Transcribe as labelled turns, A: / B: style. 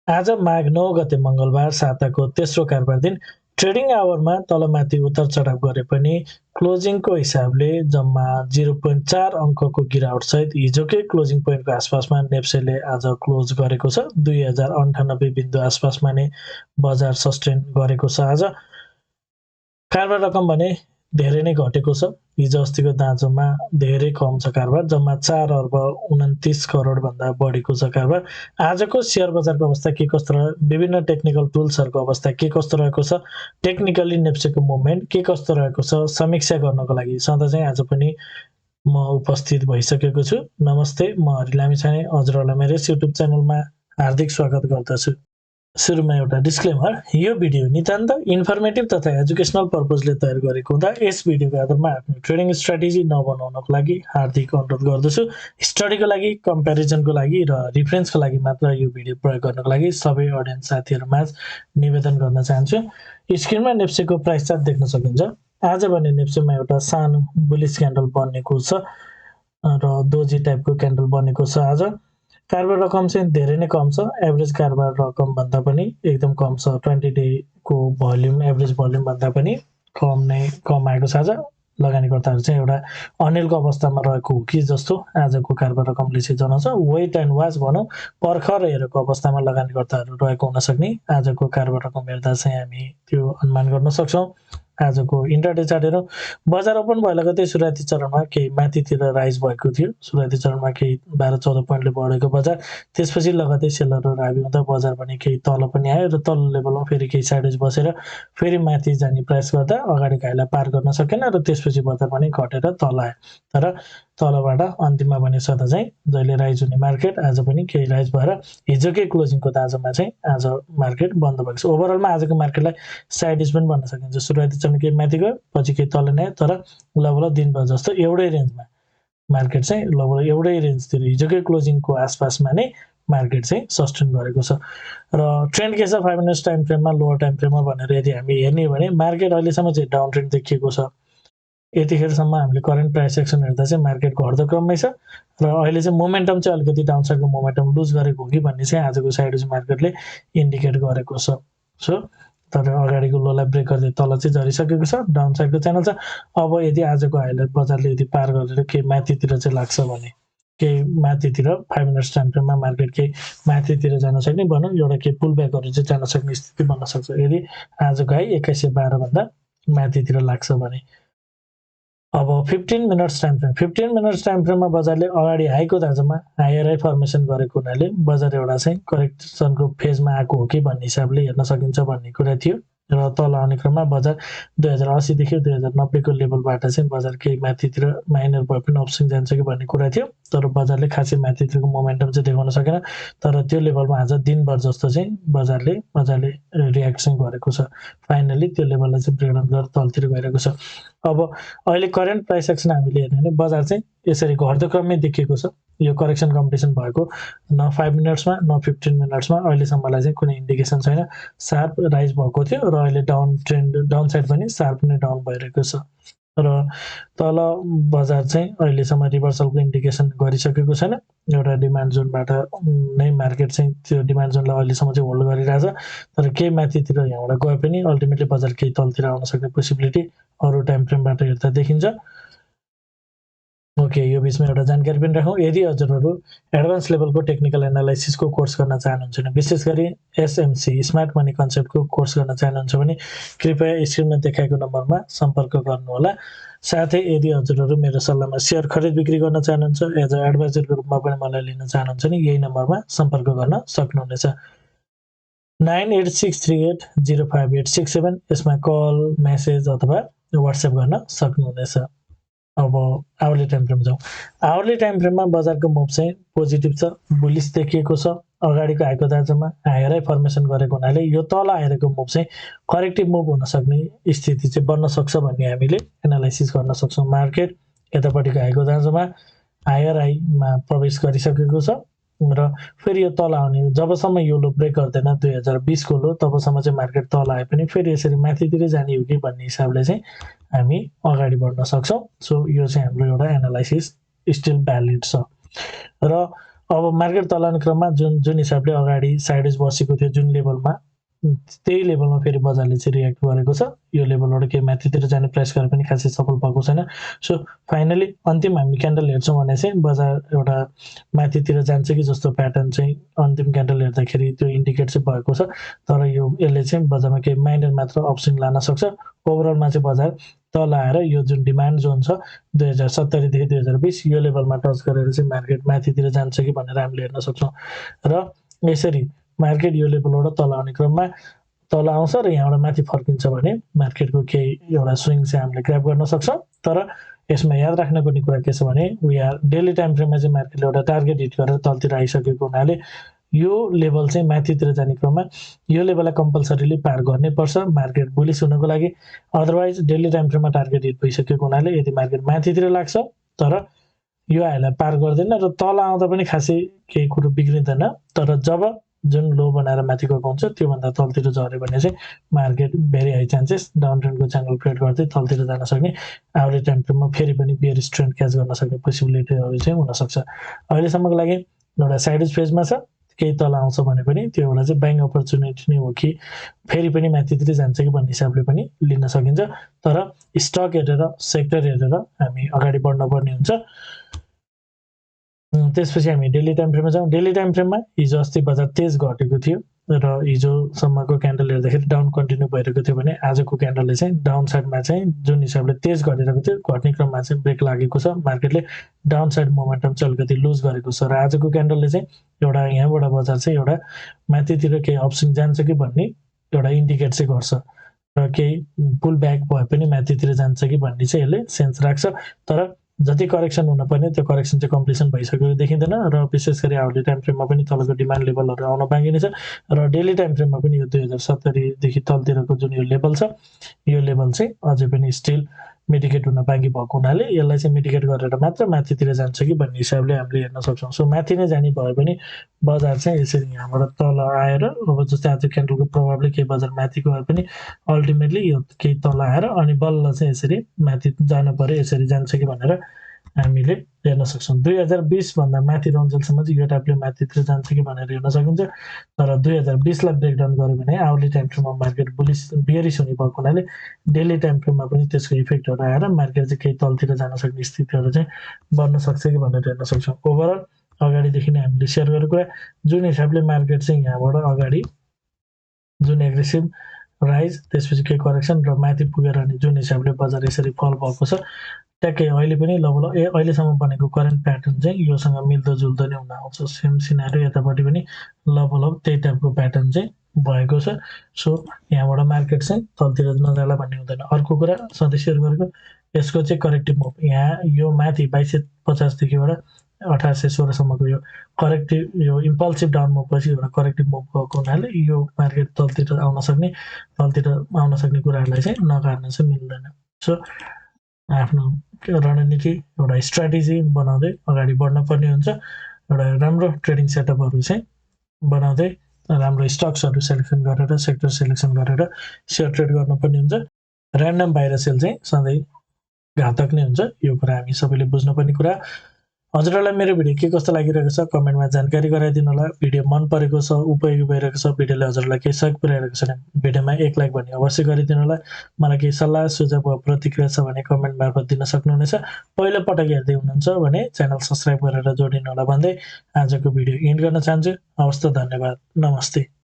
A: आज माघ 9 गते मंगलबार साताको तेस्रो कारोबार दिन ट्रेडिङ आवरमा तलमाथि उतार चढाव गरे पनि क्लोजिङको हिसाबले जम्मा 0.4 अङ्कको गिरावटसहित हिजोकै क्लोजिङ पोइन्टको आसपासमा नेप्सेले आज क्लोज गरेको छ। 2098 बिन्दु आसपासमा नै बजार सस्टेन गरेको छ। आज कारोबार रकम भने धेरै नै घटेको छ। हिजो अस्तिको दाँजोमा धेरै कम छ कारोबार, जम्मा 4 अर्ब 29 करोड भन्दा बढीको छ कारोबार। आजको शेयर बजारको अवस्था के कस्तो रह्यो, विभिन्न टेक्निकल टुल्सहरूको अवस्था के कस्तो रहेको छ, टेक्निकली नेप्सेको मुभमेन्ट के कस्तो रहेको छ, समीक्षा गर्नको लागि सधैँ चाहिँ आज पनि म उपस्थित भइसकेको छु। नमस्ते, म हरि लामिछाने हजुरहरूलाई मेरो युट्युब च्यानलमा हार्दिक स्वागत गर्दछु। सुरुमा एउटा डिस्क्लेमर, यो भिडियो नितान्त इन्फर्मेटिभ तथा एजुकेसनल पर्पजले तयार गरेको हुँदा यस भिडियोको आधारमा आफ्नो ट्रेडिङ स्ट्राटेजी नबनाउनको लागि हार्दिक अनुरोध गर्दछु। स्टडीको लागि, कम्प्यारिजनको लागि र रिफरेन्सको लागि मात्र यो भिडियो प्रयोग गर्नको लागि सबै अडियन्स साथीहरूमा निवेदन गर्न चाहन्छु। स्क्रिनमा नेप्सेको प्राइस चार्ट देख्न सकिन्छ। आज भने नेप्सेमा एउटा सानो बुलिस क्यान्डल बनेको छ र दोजी टाइपको क्यान्डल बनेको छ। आज कारोबार रकम चाहिँ धेरै नै कम छ। एभरेज कारोबार रकम भन्दा पनि एकदम कम छ। 20 डेको भोल्युम, एभरेज भोल्युम भन्दा पनि कम आएको छ। आज लगानीकर्ताहरू चाहिँ एउटा अनिलको अवस्थामा रहेको हो कि जस्तो आजको कारोबार रकमले चाहिँ जनाउँछ। वेट एन्ड वाच भनौँ, पर्खर हेरेको अवस्थामा लगानीकर्ताहरू रहेको हुन सक्ने आजको कारोबार रकम हेर्दा चाहिँ हामी त्यो अनुमान गर्न सक्छौँ। आजको इन्ट्राडे चार्ट हेरौँ। बजार ओपन भयो लगतै सुरुवाती चरणमा केही माथितिर राइज भएको थियो। सुरुवाती चरणमा केही 12-14 पोइन्टले बढेको बजार, त्यसपछि लगतै सेलरहरू हाबी हुँदा बजार पनि केही तल पनि आयो र तल्लो लेभलमा फेरि केही साइडवेज बसेर फेरि माथि जाने प्रयास गर्दा अगाडि घाइलाई पार गर्न सकेन र त्यसपछि बजार पनि घटेर तल आयो। तर तलबाट अन्तिममा भने सदा चाहिँ जहिले राइज हुने मार्केट आज पनि केही राइज भएर हिजोकै क्लोजिङको दाँजोमा चाहिँ आज मार्केट बन्द भएको छ। ओभरअलमा आजको मार्केटलाई साइडवेज पनि भन्न सकिन्छ। सुरुवाती चरण केही माथि गयो, पछि केही तल नै आयो, तर लगभग दिनभर जस्तो एउटै रेन्जमा मार्केट चाहिँ लगभग एउटै रेन्जतिर हिजोकै क्लोजिङको आसपासमा नै मार्केट चाहिँ सस्टेन गरेको छ। र ट्रेन्ड के छ 5 मिनट्स टाइम फ्रेममा, लोवर टाइम फ्रेममा भनेर यदि हामी हेर्ने हो भने मार्केट अहिलेसम्म चाहिँ डाउन ट्रेन्ड देखिएको छ। यतिखेरसम्म हामीले करेन्ट प्राइस एक्सन हेर्दा चाहिँ मार्केट घट्दो क्रममै छ र अहिले चाहिँ मोमेन्टम चाहिँ अलिकति डाउन साइडको मोमेन्टम लुज गरेको हो कि भन्ने चाहिँ आजको साइडवेज मार्केटले इन्डिकेट गरेको छ। सो तर अगाडिको लोलाई ब्रेक गर्दै तल चाहिँ झरिसकेको छ, डाउन साइडको च्यानल छ। अब यदि आजको हाइलाइट बजारले यदि पार गरेर केही माथितिर चाहिँ लाग्छ भने केही माथितिर 5 मिनट्स टाइम फ्रेममा मार्केट केही माथितिर जान सक्ने भनौँ, एउटा केही पुल ब्याकहरू चाहिँ जान सक्ने स्थिति बन्न सक्छ यदि आजको हाई 2112 भन्दा माथितिर लाग्छ भने। अब 15 मिनट्स टाइम फ्रेममा बजारले अगाडि हाईको दाँजोमा हायर हाई फर्मेसन गरेको हुनाले बजार एउटा चाहिँ करेक्सनको फेजमा आएको हो कि भन्ने हिसाबले हेर्न सकिन्छ भन्ने कुरा थियो। र तल आउने क्रममा बजार 2080 देखि 2090 को लेभलबाट चाहिँ बजार केही माथितिर माइनर भए पनि अपस्विङ जान्छ कि भन्ने कुरा थियो। तर बजारले खासै माथितिरको मोमेन्टम चाहिँ देखाउन सकेन। तर त्यो लेभलमा आज दिनभर जस्तो चाहिँ बजारले मजाले रियाक्ट चाहिँ गरेको छ। फाइनली त्यो लेभललाई चाहिँ ब्रेकडाउन गरेर तलतिर गइरहेको छ। अब अहिले करेन्ट प्राइस एक्सन हामीले हेर्ने भने बजार चाहिँ यसरी घट्दो क्रममै देखिएको छ। यो करेक्सन कम्पिटिसन भएको न 5 मिनट्समा न 15 मिनट्समा अहिलेसम्मलाई चाहिँ कुनै इन्डिकेसन छैन। सार्प राइज भएको थियो र अहिले डाउन ट्रेन्ड, डाउन साइड पनि सार्प नै डाउन भइरहेको छ र तल बजार चाहिँ अहिलेसम्म रिभर्सलको इन्डिकेसन गरिसकेको छैन। एउटा डिमान्ड जोनबाट नै मार्केट चाहिँ त्यो डिमान्ड जोनलाई अहिलेसम्म चाहिँ होल्ड गरिरहेछ। तर केही माथितिर यहाँबाट गए पनि अल्टिमेटली बजार केही तलतिर आउन सक्ने पोसिबिलिटी अरू टाइम फ्रेमबाट हेर्दा देखिन्छ। ओके, यो बिचमा एउटा जानकारी पनि राखौँ। यदि हजुरहरू एडभान्स लेभलको टेक्निकल एनालाइसिसको कोर्स गर्न चाहनुहुन्छ भने, विशेष गरी एसएमसी स्मार्ट मनी कन्सेप्टको कोर्स गर्न चाहनुहुन्छ भने कृपया स्क्रिनमा देखाएको नम्बरमा सम्पर्क गर्नुहोला। साथै यदि हजुरहरू मेरो सल्लाहमा सेयर खरिद बिक्री गर्न चाहनुहुन्छ, एज अ एडभाइजरको रूपमा पनि मलाई लिन चाहनुहुन्छ भने यही नम्बरमा सम्पर्क गर्न सक्नुहुनेछ। 9863805867 यसमा कल, मेसेज अथवा व्हाट्सएप गर्न सक्नुहुनेछ। अब आवरली टाइम फ्रेम जाउँ। आवरली टाइम फ्रेममा बजारको मुभ चाहिँ पोजिटिभ छ, बुलिस देखिएको छ। अगाडिको हाईको दाँजोमा हायर हाई फर्मेसन गरेको हुनाले यो तल आइरहेको मुभ चाहिँ करेक्टिभ मुभ हुन सक्ने स्थिति चाहिँ बन्न सक्छ भन्ने हामीले एनालाइसिस गर्न सक्छौँ। मार्केट यतापट्टिको हाईको दाँजोमा हायर हाईमा प्रवेश गरिसकेको छ र फेरि यो तल आउने, जबसम्म यो लो ब्रेक गर्दैन 2020 को लो, तबसम्म चाहिँ मार्केट तल आए पनि फेरि यसरी माथितिर जाने हो कि भन्ने हिसाबले चाहिँ हामी अगाडि बढ्न सक्छौँ। सो यो चाहिँ हाम्रो एउटा एनालाइसिस स्टिल भ्यालिड छ। र अब मार्केट तल आउने क्रममा जुन हिसाबले अगाडि साइडवेज बसेको थियो जुन लेभलमा त्यही लेभलमा फेरि बजारले चाहिँ रियाक्ट गरेको छ। यो लेभलबाट केही माथितिर जाने प्रयास गरे पनि खासै सफल भएको छैन। सो फाइनली अन्तिम हामी क्यान्डल हेर्छौँ भने चाहिँ बजार एउटा माथितिर जान्छ कि जस्तो प्याटर्न चाहिँ अन्तिम क्यान्डल हेर्दाखेरि त्यो इन्डिकेट चाहिँ भएको छ। तर यसले चाहिँ बजारमा केही माइनर मात्र अपस्विङ लान सक्छ। ओभरअलमा चाहिँ बजार तल आएर यो जुन डिमान्ड जोन छ 2070 देखि 2020 यो लेभलमा टच गरेर चाहिँ मार्केट माथितिर जान्छ कि भनेर हामीले हेर्न सक्छौँ। र यसरी मार्केट यो लेभलबाट तल आउने क्रममा तल आउँछ र यहाँबाट माथि फर्किन्छ भने मार्केटको केही एउटा स्विङ चाहिँ हामीले ग्र्याब गर्न सक्छौँ। तर यसमा याद राख्नुपर्ने कुरा के छ भने वी आर डेली टाइम फ्रेममा चाहिँ मार्केटले एउटा टार्गेट हिट गरेर तलतिर आइसकेको हुनाले यो लेभल चाहिँ माथितिर जाने क्रममा यो लेभललाई कम्पलसरीली पार गर्नै पर्छ मार्केट बुलिस हुनको लागि। अदरवाइज डेली टाइम फ्रेममा टार्गेट हिट भइसकेको हुनाले यदि मार्केट माथितिर लाग्छ तर यो आइलाई पार गर्दैन र तल आउँदा पनि खासै केही कुरो बिग्रिँदैन। तर जब जुन लो बनाएर माथि गएको हुन्छ त्योभन्दा तलतिर झऱ्यो भने चाहिँ market very high chances down ट्रेन्डको च्यानल क्रिएट गर्दै तलतिर जान सक्ने एभरेज टाइम फ्रेममा फेरि पनि बियरिश ट्रेन्ड क्याच गर्न सक्ने पोसिबिलिटीहरू चाहिँ हुनसक्छ। अहिलेसम्मको लागि एउटा साइडवेज फेजमा छ, केही तल आउँछ भने पनि त्यो एउटा चाहिँ बाइङ अपर्च्युनिटी नै हो कि फेरि पनि माथितिर जान्छ कि भन्ने हिसाबले पनि लिन सकिन्छ। तर स्टक हेरेर सेक्टर हेरेर हामी अगाडि बढ्न पर्ने हुन्छ। त्यसपछि हामी डेली टाइम फ्रेममा जाउँ। डेली टाइम फ्रेममा हिजो अस्ति बजार तेज घटेको थियो र हिजोसम्मको क्यान्डल हेर्दाखेरि डाउन कन्टिन्यू भइरहेको थियो भने आजको क्यान्डलले चाहिँ डाउन साइडमा चाहिँ जुन हिसाबले तेज घटिरहेको थियो घट्ने क्रममा चाहिँ ब्रेक लागेको छ। मार्केटले डाउन साइड मोमेन्टम चाहिँ अलिकति लुज गरेको छ र आजको क्यान्डलले चाहिँ एउटा यहाँबाट बजार चाहिँ एउटा माथितिर केही अपस्विङ जान्छ कि भन्ने एउटा इन्डिकेट चाहिँ गर्छ र केही पुल ब्याक भए पनि माथितिर जान्छ कि भन्ने चाहिँ यसले सेन्स राख्छ। तर जति करेक्सन हुनुपर्ने त्यो करेक्सन चाहिँ कम्प्लिसन भइसकेको देखिँदैन र विशेष गरी आवली टाइम फ्रेममा पनि तलको डिमान्ड लेभलहरू आउन बाँकी नै छ र डेली टाइम फ्रेममा पनि यो 2070 देखि तलतिरको जुन यो लेभल छ यो लेभल चाहिँ अझै पनि स्टिल मिटिगेट हुन बाँकी भएको हुनाले यसलाई चाहिँ मिटिगेट गरेर मात्र माथितिर जान्छ कि भन्ने हिसाबले हामीले हेर्न सक्छौँ। सो माथि नै जाने भए पनि बजार चाहिँ यसरी यहाँबाट तल आएर अब जस्तै आज क्यान्डलको प्रभावले केही बजार माथि गए पनि अल्टिमेटली यो केही तल आएर अनि बल्ल चाहिँ यसरी माथि जानु पर्यो यसरी जान्छ कि भनेर हामीले हेर्न सक्छौँ। 2020 भन्दा माथि रन्जेलसम्म चाहिँ यो टाइपले माथितिर जान्छ कि भनेर हेर्न सकिन्छ। तर 2020 लाई ब्रेकडाउन गर्यो भने आवली टाइम फ्रेममा मार्केट बियरिश हुने भएको हुनाले डेली टाइम फ्रेममा पनि त्यसको इफेक्टहरू आएर मार्केट चाहिँ केही तलतिर जान सक्ने स्थितिहरू चाहिँ बन्न सक्छ कि भनेर हेर्न सक्छौँ। ओभरअल अगाडिदेखि नै हामीले सेयर गरेको कुरा जुन हिसाबले मार्केट चाहिँ यहाँबाट अगाडि जुन एग्रेसिभ राइज त्यसपछि केही करेक्सन र माथि पुगेर अनि जुन हिसाबले बजार यसरी फल भएको छ ट्याक्कै अहिले पनि लगभग अहिलेसम्म बनेको करेन्ट प्याटर्न चाहिँ योसँग मिल्दोजुल्दो नै हुन आउँछ। सेम सिनारियो यतापट्टि पनि लगभग त्यही टाइपको प्याटर्न चाहिँ भएको छ। सो यहाँबाट मार्केट चाहिँ तलतिर नजाला भन्ने हुँदैन। अर्को कुरा सधैँ सेयर गरेको यसको चाहिँ करेक्टिभ मुभ यहाँ यो माथि 2250 देखिबाट 1816सम्मको यो करेक्टिभ यो इम्पल्सिभ डाउन मुभपछि एउटा करेक्टिभ मुभ भएको हुनाले यो मार्केट तलतिर आउन सक्ने कुराहरूलाई चाहिँ नकार्न चाहिँ मिल्दैन। सो आफ्नो रणनीति एउटा स्ट्राटेजी बनाउँदै अगाडि बढ्न पर्ने हुन्छ। एउटा राम्रो ट्रेडिङ सेटअपहरू चाहिँ बनाउँदै राम्रो स्टक्सहरू सेलेक्सन गरेर सेक्टर सेलेक्सन गरेर सेयर ट्रेड गर्नुपर्ने हुन्छ। ऱ्यान्डम बाहिर सेल चाहिँ सधैँ घातक नै हुन्छ। यो कुरा हामी सबैले बुझ्नुपर्ने कुरा। हजुरहरूलाई मेरो भिडियो के कस्तो लागिरहेको छ कमेन्टमा जानकारी गराइदिनु होला। भिडियो मन परेको छ उपयोगी भइरहेको छ भिडियोले हजुरलाई केही सहयोग पुर्याइरहेको छ भने भिडियोमा एक लाइक भन्ने अवश्य गरिदिनु होला। मलाई केही सल्लाह सुझाव वा प्रतिक्रिया छ भने कमेन्ट मार्फत दिन सक्नुहुनेछ। पहिलो पटक हेर्दै हुनुहुन्छ भने च्यानल सब्सक्राइब गरेर जोडिनु होला भन्दै आजको भिडियो एन्ड गर्न चाहन्छु। हवस् त, धन्यवाद, नमस्ते।